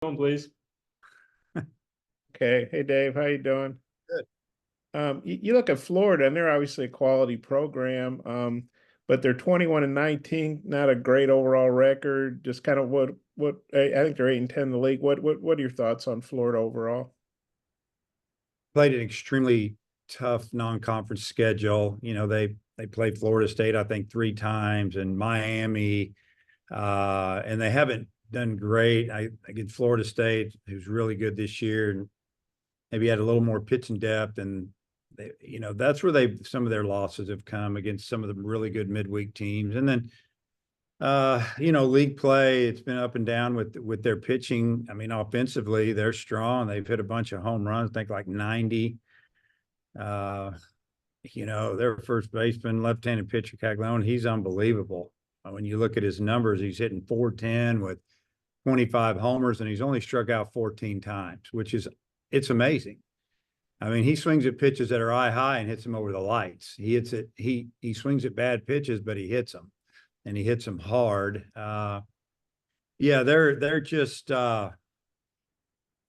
Please. Okay. Hey, Dave, how you doing? Good. You look at Florida, and they're obviously a quality program, but they're 21-19, not a great overall record. Just kind of what I think they're 8-10 in the league. What are your thoughts on Florida overall? Played an extremely tough non-conference schedule. They played Florida State, I think, 3 times, and Miami, and they haven't done great. Against Florida State, who's really good this year, and maybe had a little more pitching depth, and that's where some of their losses have come against some of the really good midweek teams. And then league play, it's been up and down with their pitching. I mean, offensively, they're strong. They've hit a bunch of home runs, I think like 90. Their first baseman, left-handed pitcher Caglione, he's unbelievable. When you look at his numbers, he's hitting 410 with 25 homers, and he's only struck out 14 times, it's amazing. I mean, he swings at pitches that are eye high and hits them over the lights. He swings at bad pitches, but he hits them, and he hits them hard. Yeah, they're just they're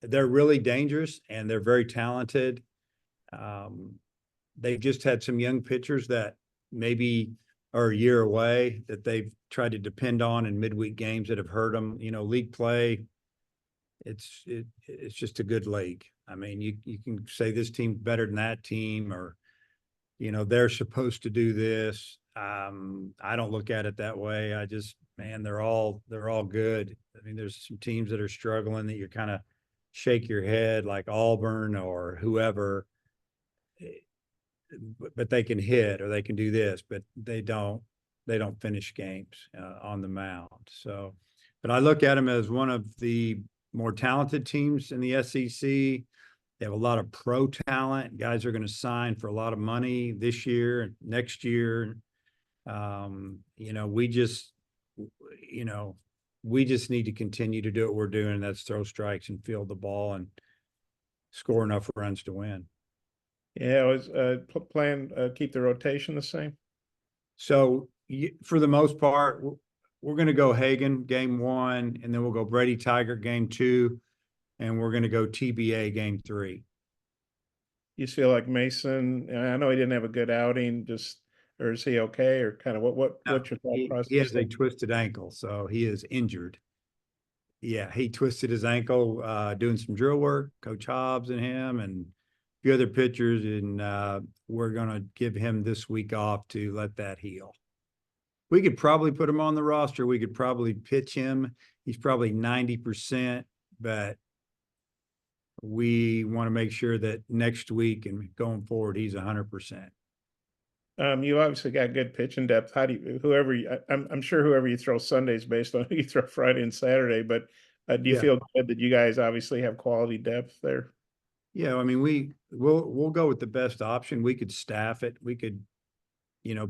really dangerous, and they're very talented. They've just had some young pitchers that maybe are a year away that they've tried to depend on in midweek games that have hurt them. League play, it's just a good league. I mean, you can say this team's better than that team, or they're supposed to do this. I don't look at it that way. They're all good. I mean, there's some teams that are struggling that you kind of shake your head, like Auburn or whoever, but they can hit or they can do this, but they don't finish games on the mound. So, but I look at them as one of the more talented teams in the SEC. They have a lot of pro talent. Guys are going to sign for a lot of money this year and next year. We just need to continue to do what we're doing. And that's throw strikes and field the ball and score enough runs to win. Yeah, I was plan keep the rotation the same. So for the most part, we're going to go Hagan game 1, and then we'll go Brady Tiger game 2, and we're going to go TBA game 3. You feel like Mason? I know he didn't have a good outing. Or is he okay? Or kind of what's your thought process? He has a twisted ankle, so he is injured. Yeah, he twisted his ankle doing some drill work. Coach Hobbs and him and a few other pitchers, and we're going to give him this week off to let that heal. We could probably put him on the roster. We could probably pitch him. He's probably 90%, but we want to make sure that next week and going forward, he's 100%. You obviously got good pitching depth. How do you, I'm sure whoever you throw Sundays based on who you throw Friday and Saturday, but do you feel good that you guys obviously have quality depth there? Yeah, I mean, we'll go with the best option. We could staff it. We could,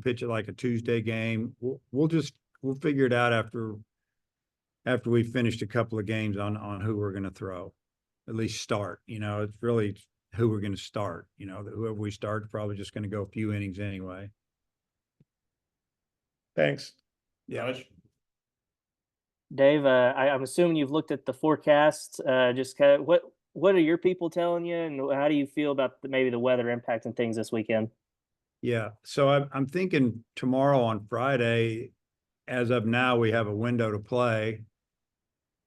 pitch it like a Tuesday game. We'll figure it out after we've finished a couple of games on who we're going to throw, at least start. It's really who we're going to start. That whoever we start is probably just going to go a few innings anyway. Thanks. Yeah. Dave, I'm assuming you've looked at the forecast. Just kind of what are your people telling you, and how do you feel about maybe the weather impacting things this weekend? Yeah, so I'm thinking tomorrow on Friday. As of now, we have a window to play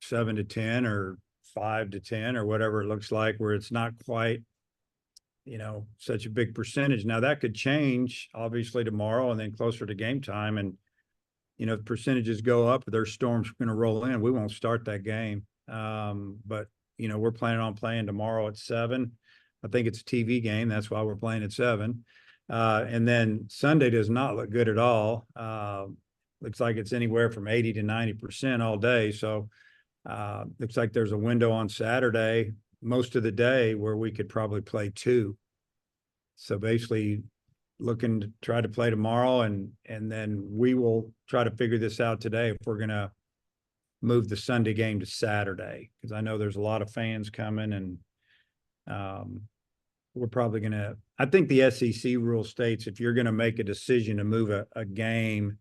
7 to 10 or 5 to 10 or whatever it looks like, where it's not quite such a big percentage. Now that could change obviously tomorrow and then closer to game time. And, if percentages go up, there's storms going to roll in. We won't start that game. But, we're planning on playing tomorrow at 7. I think it's a TV game. That's why we're playing at 7. And then Sunday does not look good at all. Looks like it's anywhere from 80 to 90% all day. So looks like there's a window on Saturday most of the day where we could probably play 2. So basically looking to try to play tomorrow, and then we will try to figure this out today if we're going to move the Sunday game to Saturday, because I know there's a lot of fans coming, and we're probably going to, I think the SEC rule states if you're going to make a decision to move a game,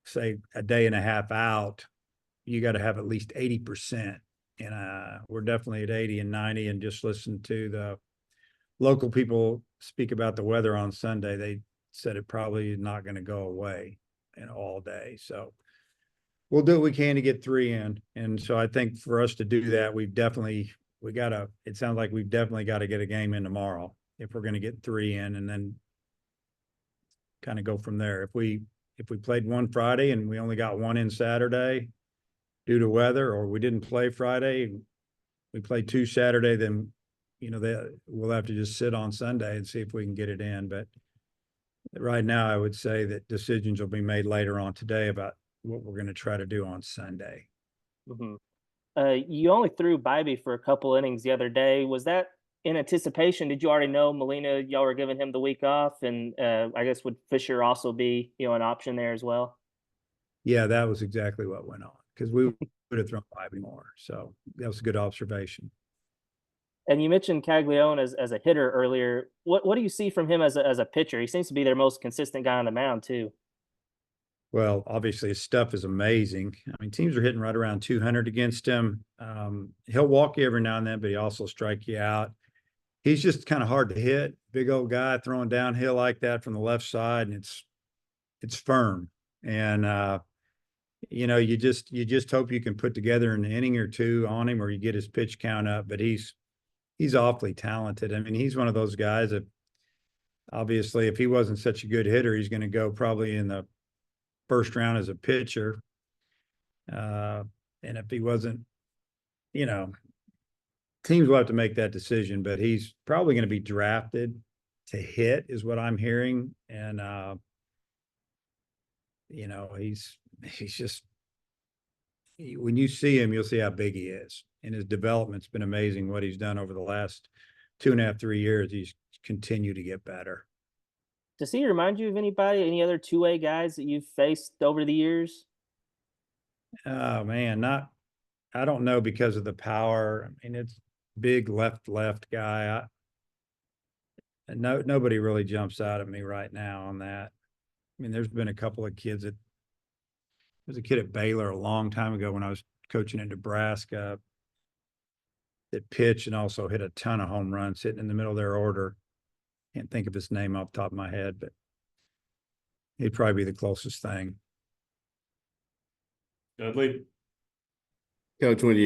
say a day and a half out, you got to have at least 80%. And we're definitely at 80 and 90. And just listen to the local people speak about the weather on Sunday. They said it probably is not going to go away in all day. So we'll do what we can to get 3 in. And so I think for us to do that, it sounds like we've definitely got to get a game in tomorrow if we're going to get 3 in, and then kind of go from there. If we played one Friday and we only got 1 in Saturday due to weather, or we didn't play Friday, we played 2 Saturday, then, we'll have to just sit on Sunday and see if we can get it in. But right now, I would say that decisions will be made later on today about what we're going to try to do on Sunday. Mm-hmm. You only threw Bybee for a couple innings the other day. Was that in anticipation? Did you already know Molina, y'all were giving him the week off? And I guess would Fisher also be, an option there as well? Yeah, that was exactly what went on, because we would have thrown Bybee more. So that was a good observation. And you mentioned Caglione as a hitter earlier. What do you see from him as a pitcher? He seems to be their most consistent guy on the mound too. Well, obviously his stuff is amazing. I mean, teams are hitting right around 200 against him. He'll walk you every now and then, but he also strike you out. He's just kind of hard to hit. Big old guy throwing downhill like that from the left side, and it's firm. And you just hope you can put together an inning or 2 on him, or you get his pitch count up. But he's awfully talented. I mean, he's one of those guys that obviously, if he wasn't such a good hitter, he's going to go probably in the first round as a pitcher. And if he wasn't, teams will have to make that decision, but he's probably going to be drafted to hit is what I'm hearing. And, he's just, when you see him, you'll see how big he is. And his development's been amazing. What he's done over the last 2.5, 3 years, he's continued to get better. Does he remind you of any other two-way guys that you've faced over the years? Oh man, I don't know, because of the power. I mean, it's big left guy. Nobody really jumps out at me right now on that. I mean, there's been a couple of kids there's a kid at Baylor a long time ago when I was coaching in Nebraska that pitched and also hit a ton of home runs, hitting in the middle of their order. Can't think of his name off the top of my head, but he'd probably be the closest thing. Dudley? Coach, when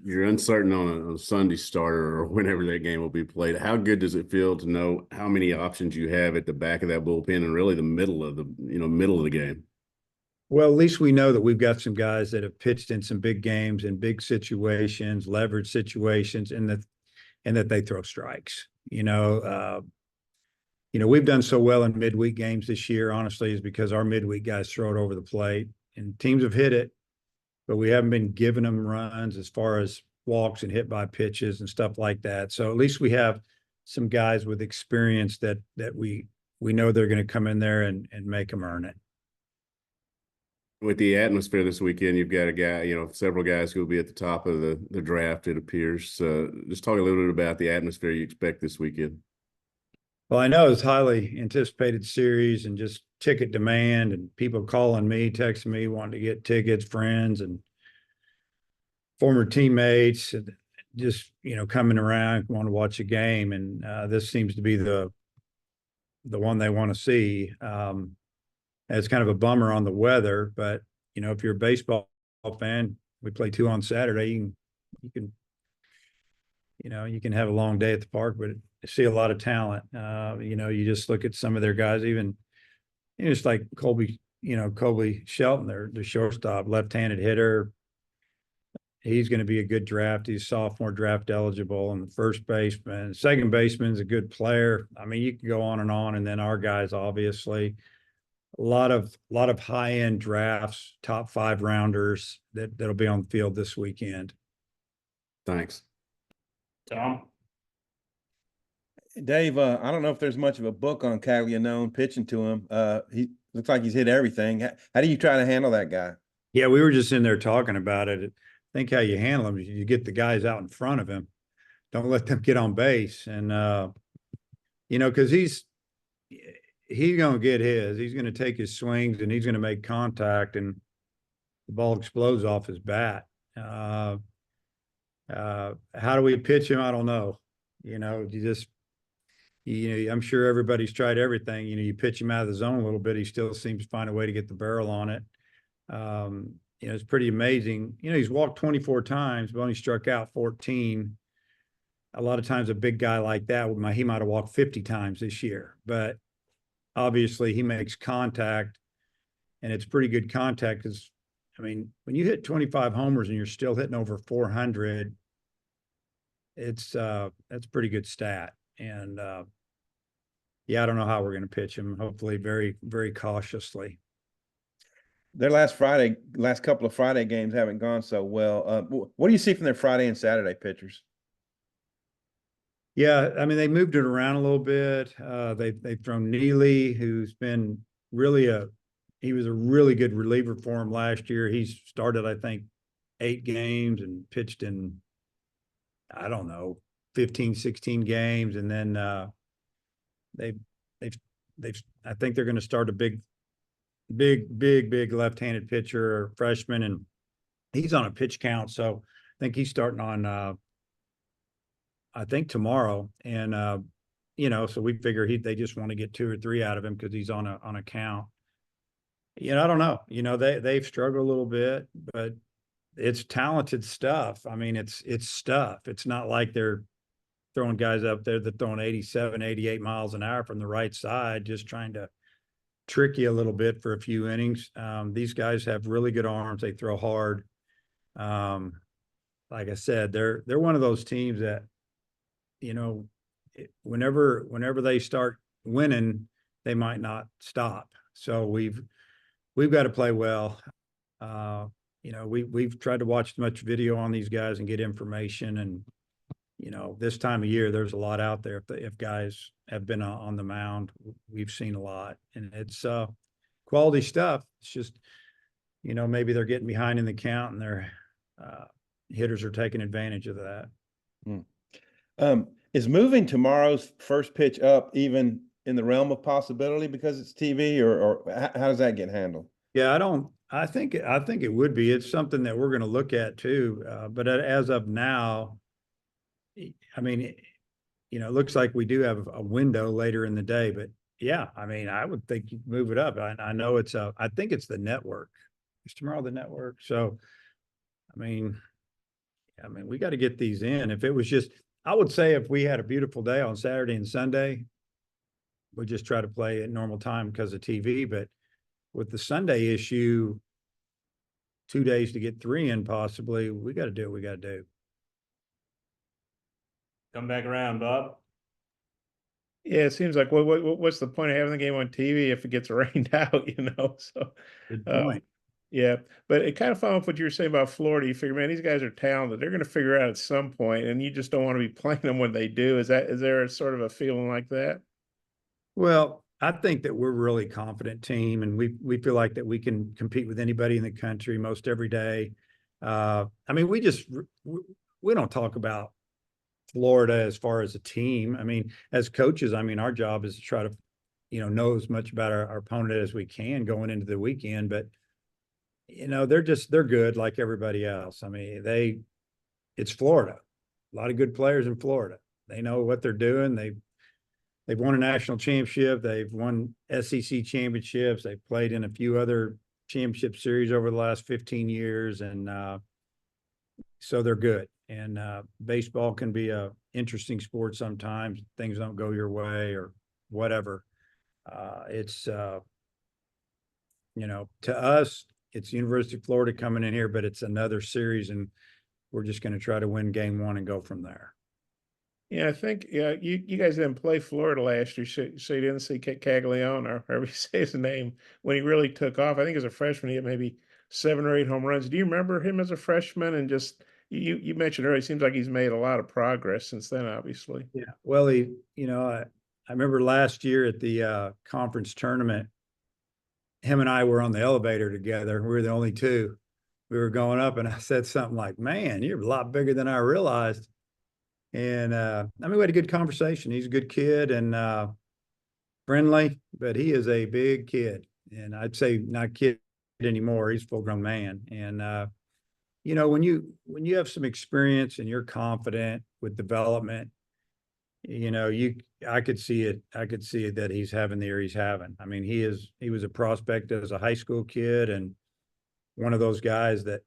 you're uncertain on a Sunday starter or whenever that game will be played, how good does it feel to know how many options you have at the back of that bullpen and really the middle of the game? Well, at least we know that we've got some guys that have pitched in some big games and big situations, leverage situations, and that they throw strikes. We've done so well in midweek games this year, honestly, is because our midweek guys throw it over the plate, and teams have hit it, but we haven't been giving them runs as far as walks and hit by pitches and stuff like that. So at least we have some guys with experience that we know they're going to come in there and make them earn it. With the atmosphere this weekend, you've got a guy, several guys who will be at the top of the draft, it appears. Just talk a little bit about the atmosphere you expect this weekend. Well, I know it's highly anticipated series and just ticket demand and people calling me, texting me, wanting to get tickets, friends and former teammates, and just, coming around, want to watch a game. And this seems to be the one they want to see. It's kind of a bummer on the weather, but, if you're a baseball fan, we play 2 on Saturday. You can have a long day at the park, but see a lot of talent. You just look at some of their guys, even just like Colby Shelton, the shortstop, left-handed hitter. He's going to be a good draft. He's sophomore draft eligible. And the first baseman, second baseman's a good player. I mean, you can go on. And then our guys, obviously, a lot of high-end drafts, top 5 rounders that'll be on the field this weekend. Thanks. Tom? Dave, I don't know if there's much of a book on Caglione pitching to him. He looks like he's hit everything. How do you try to handle that guy? Yeah, we were just in there talking about it. I think how you handle him is you get the guys out in front of him. Don't let them get on base. And, because he's going to get his. He's going to take his swings and he's going to make contact. And the ball explodes off his bat. How do we pitch him? I don't know. You know, I'm sure everybody's tried everything. You know, you pitch him out of the zone a little bit, he still seems to find a way to get the barrel on it. You know, it's pretty amazing. You know, he's walked 24 times, but only struck out 14. A lot of times a big guy like that, he might have walked 50 times this year, but obviously he makes contact, and it's pretty good contact. Because, I mean, when you hit 25 homers and you're still hitting over 400, that's a pretty good stat. And yeah, I don't know how we're going to pitch him. Hopefully very, very cautiously. Their last couple of Friday games haven't gone so well. What do you see from their Friday and Saturday pitchers? Yeah, I mean, they moved it around a little bit. They've thrown Neely, who's been he was a really good reliever for him last year. He's started, I think, 8 games and pitched in, I don't know, 15, 16 games. And then I think they're going to start a big left-handed pitcher, or freshman, and he's on a pitch count. So I think he's starting on I think tomorrow. And you know, so we figure they just want to get 2 or 3 out of him because he's on a count. You know, I don't know. You know, they've struggled a little bit, but it's talented stuff. I mean, it's stuff. It's not like they're throwing guys up there that throwing 87, 88 miles an hour from the right side, just trying to trick you a little bit for a few innings. These guys have really good arms. They throw hard. Like I said, they're one of those teams that, you know, whenever they start winning, they might not stop. So we've got to play well. You know, we've tried to watch as much video on these guys and get information. And, you know, this time of year, there's a lot out there. If guys have been on the mound, we've seen a lot, and it's quality stuff. It's just, you know, maybe they're getting behind in the count, and their hitters are taking advantage of that. Is moving tomorrow's first pitch up even in the realm of possibility because it's TV, or how does that get handled? Yeah, I think it would be. It's something that we're going to look at too. But as of now, I mean, you know, it looks like we do have a window later in the day, but yeah, I mean, I would think you'd move it up. I know I think it's the network. Is tomorrow the network? So, I mean, we got to get these in. If it was just, I would say if we had a beautiful day on Saturday and Sunday, we just try to play at normal time because of TV. But with the Sunday issue, 2 days to get 3 in possibly, we got to do what we got to do. Come back around, Bob. Yeah, it seems like what's the point of having the game on TV if it gets rained out, you know? So Good point. yeah, but it kind of following up what you were saying about Florida. You figure, man, these guys are talented. They're going to figure it out at some point, and you just don't want to be playing them when they do. Is there a sort of a feeling like that? Well, I think that we're a really confident team, and we feel like that we can compete with anybody in the country most every day. I mean, we don't talk about Florida as far as a team. I mean, as coaches, I mean, our job is to try to, you know as much about our opponent as we can going into the weekend. But, you know, they're good like everybody else. I mean, it's Florida. A lot of good players in Florida. They know what they're doing. They've won a national championship. They've won SEC championships. They've played in a few other championship series over the last 15 years. And so they're good. And baseball can be a interesting sport sometimes. Things don't go your way or whatever. It's, you know, to us, it's University of Florida coming in here, but it's another series, and we're just going to try to win game 1 and go from there. Yeah, I think you guys didn't play Florida last year, so you didn't see Caglione, or however you say his name, when he really took off. I think as a freshman, he hit maybe 7 or 8 home runs. Do you remember him as a freshman? And just you mentioned earlier, it seems like he's made a lot of progress since then, obviously. Yeah. Well, I remember last year at the conference tournament, him and I were on the elevator together. We were the only two. We were going up, and I said something like, "Man, you're a lot bigger than I realized." And I mean, we had a good conversation. He's a good kid and friendly, but he is a big kid. And I'd say not kid anymore. He's a full-grown man. And, you know, when you have some experience and you're confident with development, you know, I could see it. I could see it that he's having the year he's having. I mean, he was a prospect as a high school kid and one of those guys that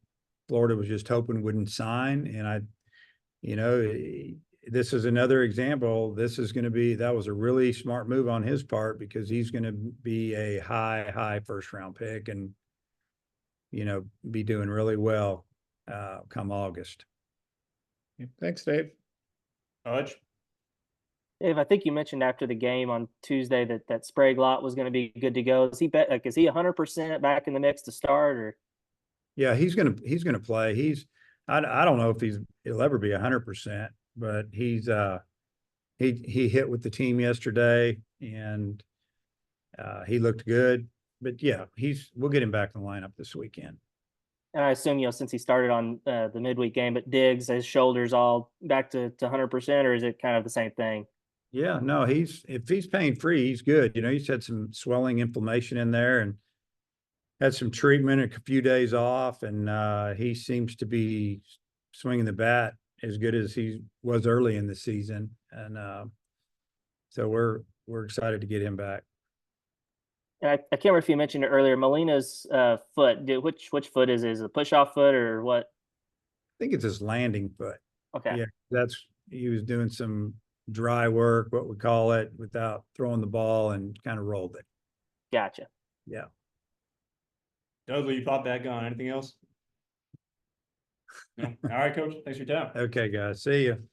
Florida was just hoping wouldn't sign. And you know, this is another example. That was a really smart move on his part because he's going to be a high first round pick and, you know, be doing really well come August. Thanks, Dave. Hodge? Dave, I think you mentioned after the game on Tuesday that Sprague Lot was going to be good to go. Is he 100% back in the mix to start, or? Yeah, he's gonna play. I don't know if he'll ever be 100%, but he hit with the team yesterday and he looked good. But yeah, we'll get him back in the lineup this weekend. And I assume, you know, since he started on the midweek game, but Diggs, his shoulders all back to 100%, or is it kind of the same thing? Yeah, no, if he's pain free, he's good. You know, he's had some swelling inflammation in there and had some treatment, a few days off, and he seems to be swinging the bat as good as he was early in the season. And so we're excited to get him back. And I can't remember if you mentioned it earlier. Molina's foot, which foot is it? Is it a push off foot or what? I think it's his landing foot. Okay. Yeah, he was doing some dry work, what we call it, without throwing the ball and kind of rolled it. Gotcha. Yeah. Dudley, you popped back on. Anything else? No? All right, Coach. Thanks for your time. Okay, guys. See you.